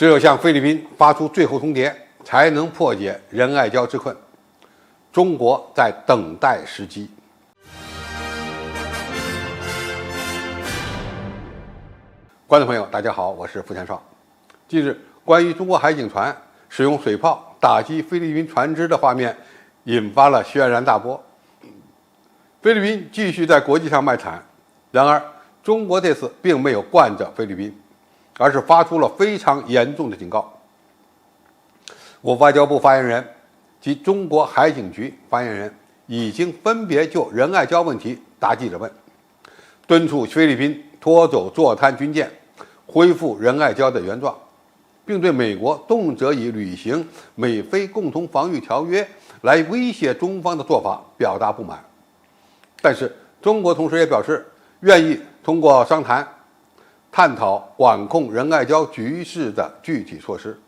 只有向菲律宾发出最后通牒，才能破解仁爱礁之困。中国在等待时机。观众朋友，大家好，我是付全少。近日，关于中国海警船使用水炮打击菲律宾船只的画面引发了轩然大波。菲律宾继续在国际上卖惨，然而中国这次并没有惯着菲律宾，而是发出了非常严重的警告。我外交部发言人及中国海警局发言人已经分别就仁爱礁问题答记者问，敦促菲律宾拖走坐滩军舰，恢复仁爱礁的原状，并对美国动辄以履行美菲共同防御条约来威胁中方的做法表达不满。但是中国同时也表示愿意通过商谈探讨管控仁爱礁局势的具体措施。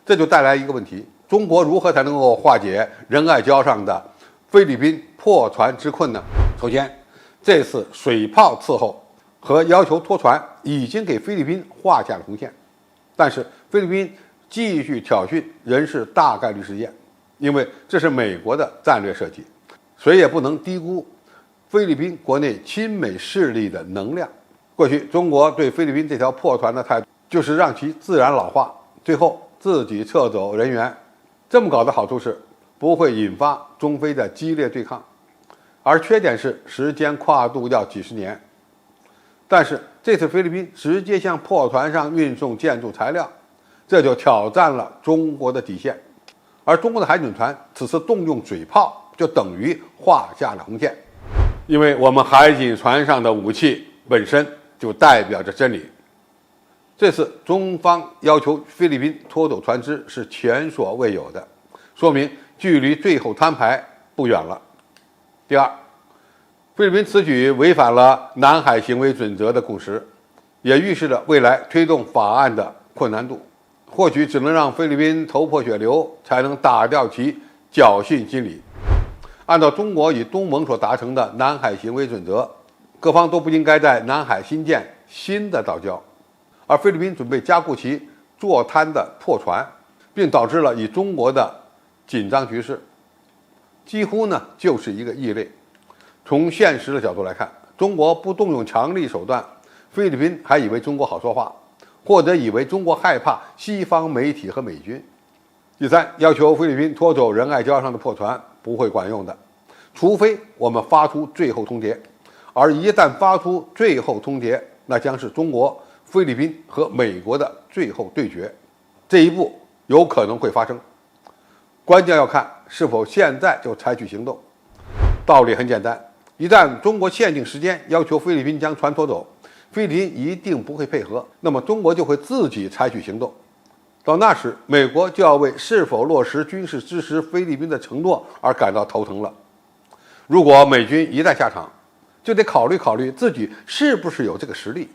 这就带来一个问题，中国如何才能够化解仁爱礁上的菲律宾破船之困呢？首先，这次水炮伺候和要求拖船已经给菲律宾画下了红线，但是菲律宾继续挑衅仍是大概率事件，因为这是美国的战略设计，谁也不能低估菲律宾国内亲美势力的能量。过去中国对菲律宾这条破船的态度就是让其自然老化，最后自己撤走人员。这么搞的好处是不会引发中菲的激烈对抗，而缺点是时间跨度要几十年。但是这次菲律宾直接向破船上运送建筑材料，这就挑战了中国的底线。而中国的海警船此次动用水炮，就等于画下了红线，因为我们海警船上的武器本身就代表着真理。这次中方要求菲律宾拖走船只是前所未有的，说明距离最后摊牌不远了。第二，菲律宾此举违反了南海行为准则的共识，也预示着未来推动法案的困难度。或许只能让菲律宾头破血流，才能打掉其侥幸心理。按照中国与东盟所达成的南海行为准则，各方都不应该在南海新建新的岛礁，而菲律宾准备加固其坐滩的破船，并导致了以中国的紧张局势，几乎呢就是一个异类。从现实的角度来看，中国不动用强力手段，菲律宾还以为中国好说话，或者以为中国害怕西方媒体和美军。第三，要求菲律宾拖走仁爱礁上的破船不会管用的，除非我们发出最后通牒。而一旦发出最后通牒，那将是中国、菲律宾和美国的最后对决。这一步有可能会发生，关键要看是否现在就采取行动。道理很简单，一旦中国限定时间要求菲律宾将船拖走，菲律宾一定不会配合，那么中国就会自己采取行动。到那时，美国就要为是否落实军事支持菲律宾的承诺而感到头疼了。如果美军一旦下场，就得考虑考虑自己是不是有这个实力，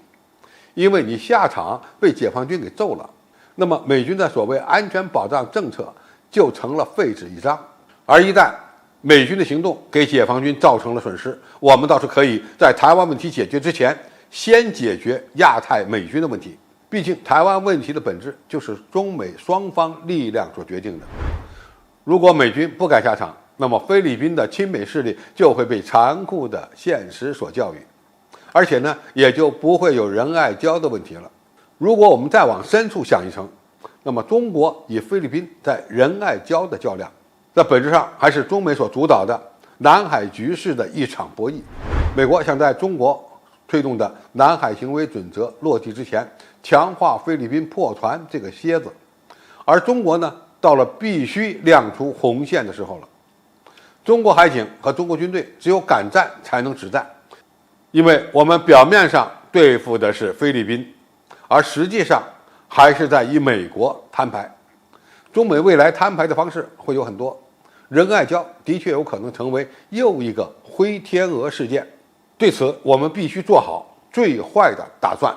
因为你下场被解放军给揍了，那么美军的所谓安全保障政策就成了废纸一张。而一旦美军的行动给解放军造成了损失，我们倒是可以在台湾问题解决之前先解决亚太美军的问题。毕竟台湾问题的本质就是中美双方力量所决定的。如果美军不敢下场，那么菲律宾的亲美势力就会被残酷的现实所教育，而且呢，也就不会有仁爱礁的问题了。如果我们再往深处想一层，那么中国与菲律宾在仁爱礁的较量，在本质上还是中美所主导的南海局势的一场博弈。美国想在中国推动的南海行为准则落地之前，强化菲律宾破船这个蝎子，而中国呢，到了必须亮出红线的时候了。中国海警和中国军队只有敢战才能止战，因为我们表面上对付的是菲律宾，而实际上还是在与美国摊牌。中美未来摊牌的方式会有很多，仁爱礁的确有可能成为又一个灰天鹅事件。对此，我们必须做好最坏的打算。